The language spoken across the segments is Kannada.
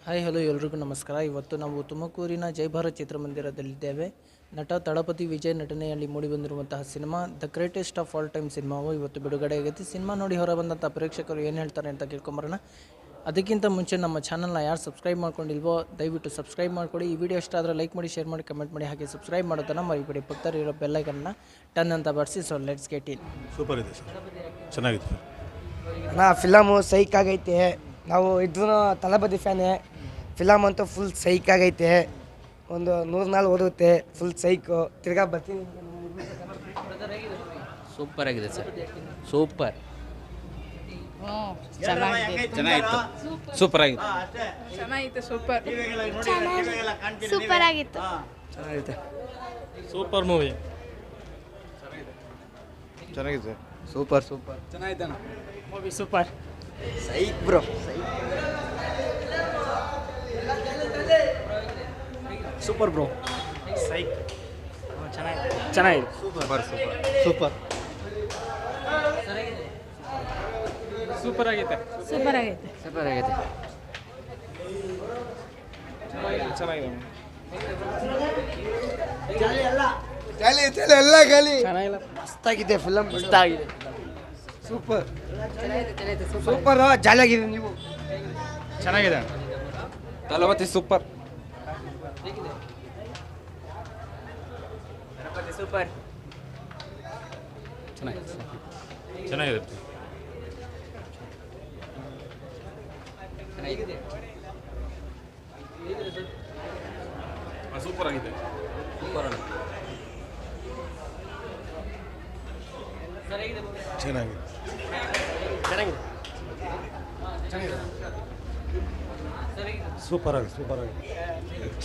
ಹಾಯ್ ಹಲೋ ಎಲ್ರಿಗೂ ನಮಸ್ಕಾರ. ಇವತ್ತು ನಾವು ತುಮಕೂರಿನ ಜೈ ಭಾರತ್ ಚಿತ್ರಮಂದಿರದಲ್ಲಿದ್ದೇವೆ. ನಟ ತಳಪತಿ ವಿಜಯ್ ನಟನೆಯಲ್ಲಿ ಮೂಡಿಬಂದಿರುವಂತಹ cinema the greatest of all time ಸಿನಿಮಾವು ಇವತ್ತು ಬಿಡುಗಡೆಯಾಗೈತಿ. ಸಿನಿಮಾ ನೋಡಿ ಹೊರಬಂದಂಥ ಪ್ರೇಕ್ಷಕರು ಏನು ಹೇಳ್ತಾರೆ ಅಂತ ಕೇಳ್ಕೊಂಬರೋಣ. ಅದಕ್ಕಿಂತ ಮುಂಚೆ ನಮ್ಮ ಚಾನಲ್ನ ಯಾರು ಸಬ್ಸ್ಕ್ರೈಬ್ ಮಾಡ್ಕೊಂಡಿಲ್ವೋ ದಯವಿಟ್ಟು ಸಬ್ಸ್ಕ್ರೈಬ್ ಮಾಡ್ಕೊಳ್ಳಿ. ಈ ವಿಡಿಯೋ ಇಷ್ಟ ಆದರೆ ಲೈಕ್ ಮಾಡಿ, ಶೇರ್ ಮಾಡಿ, ಕಮೆಂಟ್ ಮಾಡಿ, ಹಾಗೆ ಸಬ್ಸ್ಕ್ರೈಬ್ ಮಾಡೋದನ್ನು ಮರಿಬೇಡಿ. ಪಕ್ಕದಲ್ಲಿರೋ ಬೆಲ್ಲೈಕನ್ನ ಟನ್ ಅಂತ ಬಡಿಸಿ. So let's get in. Super ಇದೆ ಸರ್, ಚೆನ್ನಾಗಿದೆ ಸರ್. ಅಣ್ಣ ಫಿಲಮು ಸೈಕ್ ಆಗೈತೆ. ನಾವು ಇದ್ರೂ ತಳಪತಿ ಫ್ಯಾನೇ. ಫಿಲಮ್ ಅಂತೂ ಫುಲ್ ಸೈಕ್ ಆಗೈತೆ. ಒಂದು 100 ನಾள் ಓದುತ್ತೆ. Full psycho. ತಿರ್ಗಾ ಬರ್ತೀನಿ. ಸೂಪರ್ ಆಗಿದೆ ಸರ್, ಸೂಪರ್ ಚೆನ್ನಾಗಿತ್ತು, ಸೂಪರ್ ಆಗಿತ್ತು, ಚೆನ್ನಾಗಿತ್ತು, ಸೂಪರ್ ಸೂಪರ್ ಆಗಿತ್ತು. ಚೆನ್ನಾಗೈತೆ. ಸೂಪರ್ ಮೂವಿ, ಚೆನ್ನಾಗಿದೆ ಸೂಪರ್ ಸೂಪರ್ ಚೆನ್ನಾಗಿತ್ತಣ್ಣ. Movie super. Psych bro. Super bro. Psych ಚೆನ್ನಾಗಿದೆ. ಸೂಪರ್ ಸೂಪರ್ ಆಗೈತೆ, ಸೂಪರ್ ಆಗೈತೆ. ಸೂಪರ್ ಆಗಿದೆ. ಚೆನ್ನಾಗಿದೆ. ಗಾಲಿ ಎಲ್ಲ ಗಾಲಿ. ಮಸ್ತಾಗಿದೆ ಫಿಲಮ್. ಮಸ್ತಾಗಿದೆ. Super super. ಜಾಲಿಯಾಗಿದೆ. ನೀವು ಚೆನ್ನಾಗಿದೆ. ತಲವತಿ ಸೂಪರ್. ಸೂಪರ್ ಚೆನ್ನಾಗಿದೆ. ಸೂಪರ್ ಆಗಿದೆ. ಚೆನ್ನಾಗಿದೆ. ಸೂಪರ್ ಆಗಿದೆ, ಸೂಪರ್ ಆಗಿದೆ.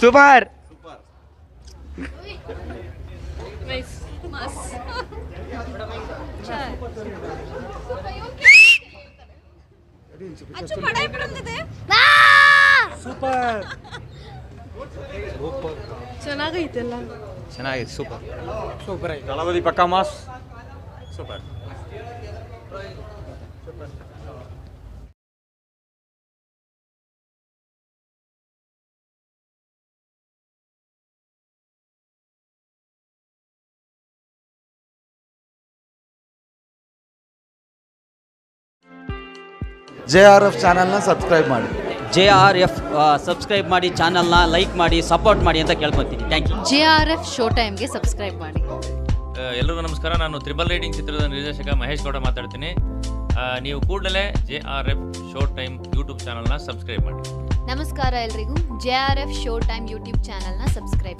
ಸೂಪರ್. ನೈಸ್, ಮಸ್ತ್. ಸೂಪರ್. ಚೆನ್ನಾಗೈತೆಲ್ಲ. ಚೆನ್ನಾಗಿದೆ, ಸೂಪರ್. ಸೂಪರ್ ಆಗಿದೆ. ತಳಪತಿ ಪಕ್ಕ ಮಾಸ್. ಸೂಪರ್. JRF ಚಾನಲ್ನ ಸಬ್ಸ್ಕ್ರೈಬ್ ಮಾಡಿ. JRF ಸಬ್ಸ್ಕ್ರೈಬ್ ಮಾಡಿ, ಚಾನಲ್ನ ಲೈಕ್ ಮಾಡಿ, ಸಪೋರ್ಟ್ ಮಾಡಿ ಅಂತ ಕೇಳ್ಕೊತೀನಿ. Thank you. JRF ಶೋ ಟೈಮ್ಗೆ ಸಬ್ಸ್ಕ್ರೈಬ್ ಮಾಡಿ. ಎಲ್ಲರಿಗೂ ನಮಸ್ಕಾರ. ನಾನು ತ್ರಿಬಲ್ ರೈಡಿಂಗ್ ಚಿತ್ರದ ನಿರ್ದೇಶಕ ಮಹೇಶ್ ಗೌಡ ಮಾತಾಡ್ತೀನಿ. ನೀವು ಕೂಡಲೇ JRF ಶೋ ಟೈಮ್ ಯೂಟ್ಯೂಬ್ ಚಾನಲ್ನ ಸಬ್ಸ್ಕ್ರೈಬ್ ಮಾಡಿ. ನಮಸ್ಕಾರ ಎಲ್ರಿಗೂ. JRF ಶೋ ಟೈಮ್ ಯೂಟ್ಯೂಬ್ ಚಾನಲ್ನ ಸಬ್ಸ್ಕ್ರೈಬ್ ಮಾಡಿ.